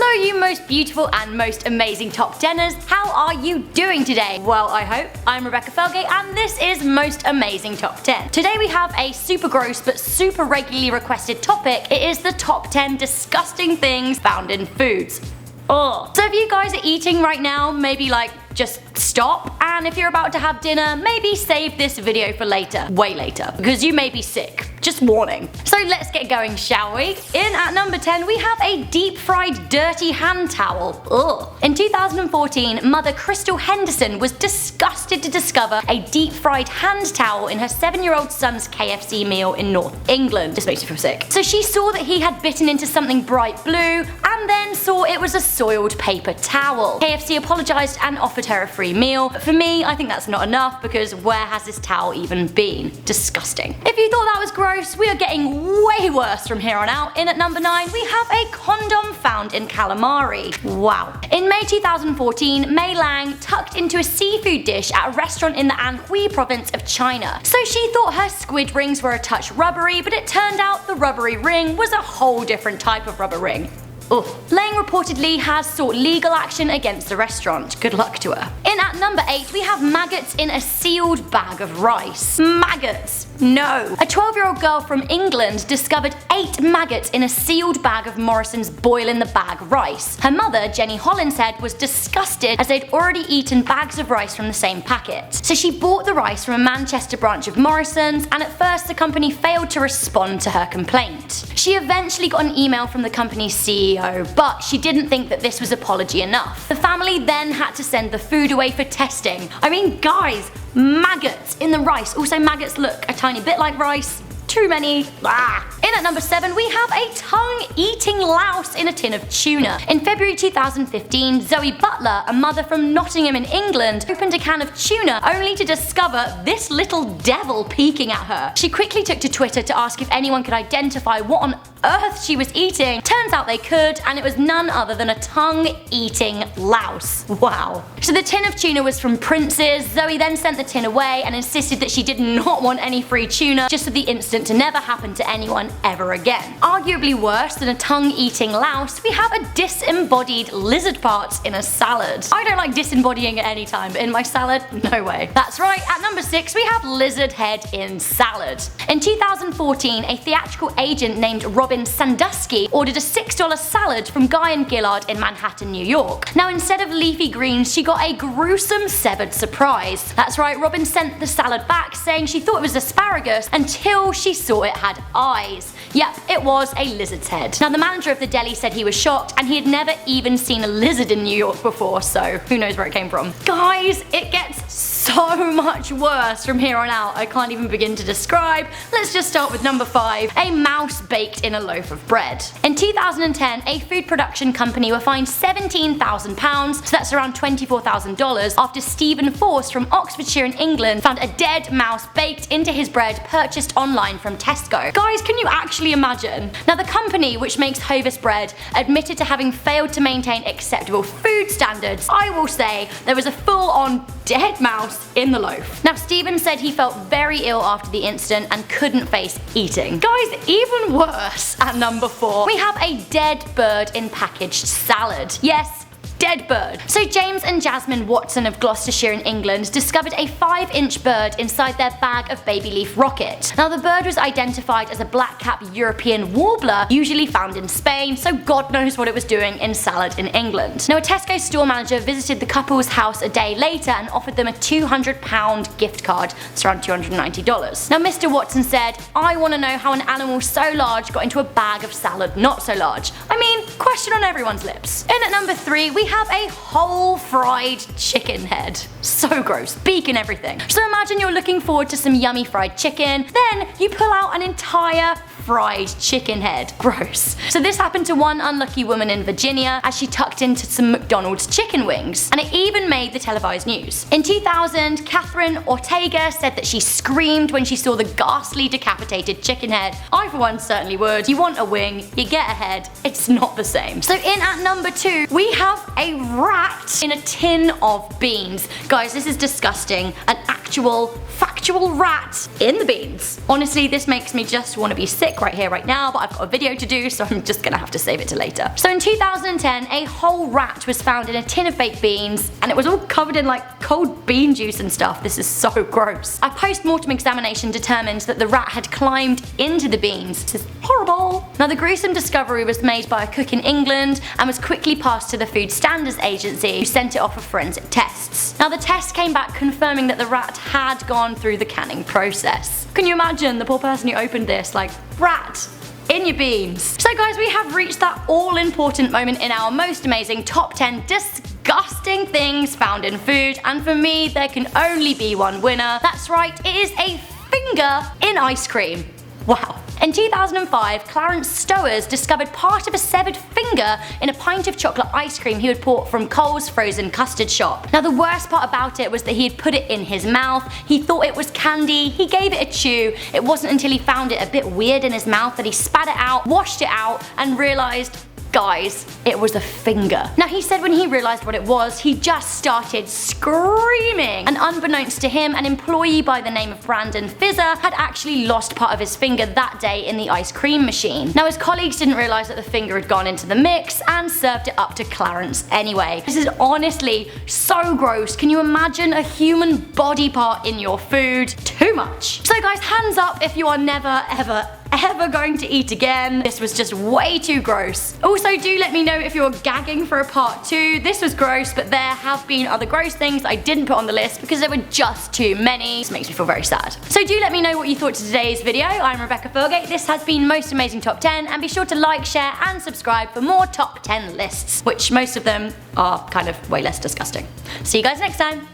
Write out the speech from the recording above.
Hello you most beautiful and most amazing top 10ers, how are you doing today? Well, I hope. I'm Rebecca Felgate and this is Most Amazing Top 10. Today we have a super gross but super regularly requested topic. It is the top 10 disgusting things found in foods. Ugh. So if you guys are eating right now, maybe just stop, and if you're about to have dinner, maybe save this video for later, way later, because you may be sick. Just warning. So let's get going, shall we? In at number 10 we have a deep fried dirty hand towel. Ugh. In 2014, mother Crystal Henderson was disgusted to discover a deep fried hand towel in her 7-year-old son's KFC meal in North England. Just makes me feel sick. So she saw that he had bitten into something bright blue and then saw it was a soiled paper towel. KFC apologized and offered her a free meal, but for me, I think that's not enough because where has this towel even been? Disgusting. If you thought that was gross, we are getting way worse from here on out. In at number 9, we have a condom found in calamari. Wow. In May 2014, Mei Lang tucked into a seafood dish at a restaurant in the Anhui province of China. So she thought her squid rings were a touch rubbery, but it turned out the rubbery ring was a whole different type of rubber ring. Ugh. Lang reportedly has sought legal action against the restaurant. Good luck to her. In at number 8, we have maggots in a sealed bag of rice. Maggots. No. A 12-year-old girl from England discovered 8 maggots in a sealed bag of Morrison's boil-in-the-bag rice. Her mother, Jenny Hollinshead, was disgusted as they'd already eaten bags of rice from the same packet. So she bought the rice from a Manchester branch of Morrison's, and at first the company failed to respond to her complaint. She eventually got an email from the company's CEO, but she didn't think that this was apology enough. The family then had to send the food away for testing. I mean, guys, maggots in the rice. Also, maggots look a tiny bit like rice. Too many. Ah. In at number 7, we have a tongue-eating louse in a tin of tuna. In February 2015, Zoe Butler, a mother from Nottingham in England, opened a can of tuna only to discover this little devil peeking at her. She quickly took to Twitter to ask if anyone could identify what on earth she was eating. Turns out they could, and it was none other than a tongue-eating louse. Wow. So the tin of tuna was from Prince's. Zoe then sent the tin away and insisted that she did not want any free tuna, just for the incident to never happen to anyone ever again. Arguably worse than a tongue-eating louse, we have a disembodied lizard part in a salad. I don't like disembodying at any time, but in my salad, no way. That's right, at number 6 we have lizard head in salad. In 2014, a theatrical agent named Robin Sandusky ordered a $6 salad from Guy and Gillard in Manhattan, New York. Now instead of leafy greens, she got a gruesome severed surprise. That's right, Robin sent the salad back saying she thought it was asparagus until she saw it had eyes. Yep, it was a lizard's head. Now the manager of the deli said he was shocked and he had never even seen a lizard in New York before, so who knows where it came from. Guys, it gets so much worse from here on out. I can't even begin to describe. Let's just start with number 5, a mouse baked in a loaf of bread. In 2010, a food production company were fined £17,000, so that's around $24,000, after Stephen Force from Oxfordshire in England found a dead mouse baked into his bread purchased online from Tesco. Guys, can you actually imagine? Now the company, which makes Hovis bread, admitted to having failed to maintain acceptable food standards. I will say there was a full-on dead mouse in the loaf. Now Stephen said he felt very ill after the incident and couldn't face eating. Guys, even worse, at number 4, we have a dead bird in packaged salad. Yes, dead bird. So James and Jasmine Watson of Gloucestershire in England discovered a 5-inch bird inside their bag of baby leaf rocket. Now the bird was identified as a black-capped European warbler, usually found in Spain, so God knows what it was doing in salad in England. Now a Tesco store manager visited the couple's house a day later and offered them a £200 gift card. That's around $290. Now Mr. Watson said, "I want to know how an animal so large got into a bag of salad not so large." I mean, question on everyone's lips. In at number 3, we have a whole fried chicken head. So gross, beak and everything. So imagine you're looking forward to some yummy fried chicken, then you pull out an entire fried chicken head. Gross. So this happened to one unlucky woman in Virginia as she tucked into some McDonald's chicken wings, and it even made the televised news. In 2000, Catherine Ortega said that she screamed when she saw the ghastly decapitated chicken head. I for one certainly would. You want a wing, you get a head, it's not the same. So in at number 2, we have a rat in a tin of beans. Guys, this is disgusting. An actual, factual actual rat in the beans. Honestly, this makes me just want to be sick right here, right now, but I've got a video to do, so I'm just gonna have to save it to later. So in 2010, a whole rat was found in a tin of baked beans, and it was all covered in like cold bean juice and stuff. This is so gross. A post-mortem examination determined that the rat had climbed into the beans. This is horrible. Now, the gruesome discovery was made by a cook in England and was quickly passed to the Food Standards Agency, who sent it off for forensic tests. Now, the test came back confirming that the rat had gone through the canning process. Can you imagine the poor person who opened this, like, rat in your beans? So guys, we have reached that all-important moment in our most amazing top 10 disgusting things found in food, and for me, there can only be one winner. That's right, it is a finger in ice cream. Wow. In 2005, Clarence Stowers discovered part of a severed finger in a pint of chocolate ice cream he had bought from Cole's frozen custard shop. Now, the worst part about it was that he had put it in his mouth. He thought it was candy, he gave it a chew. It wasn't until he found it a bit weird in his mouth that he spat it out, washed it out, and realized, guys, it was a finger. Now, he said when he realized what it was, he just started screaming. And unbeknownst to him, an employee by the name of Brandon Fizzer had actually lost part of his finger that day in the ice cream machine. Now, his colleagues didn't realize that the finger had gone into the mix and served it up to Clarence anyway. This is honestly so gross. Can you imagine a human body part in your food? Too much. So guys, hands up if you are never ever going to eat again. This was just way too gross. Also, do let me know if you're gagging for a part 2. This was gross, but there have been other gross things I didn't put on the list because there were just too many. This makes me feel very sad. So do let me know what you thought to today's video. I'm Rebecca Felgate. This has been Most Amazing Top 10, and be sure to like, share, and subscribe for more top 10 lists, which most of them are kind of way less disgusting. See you guys next time.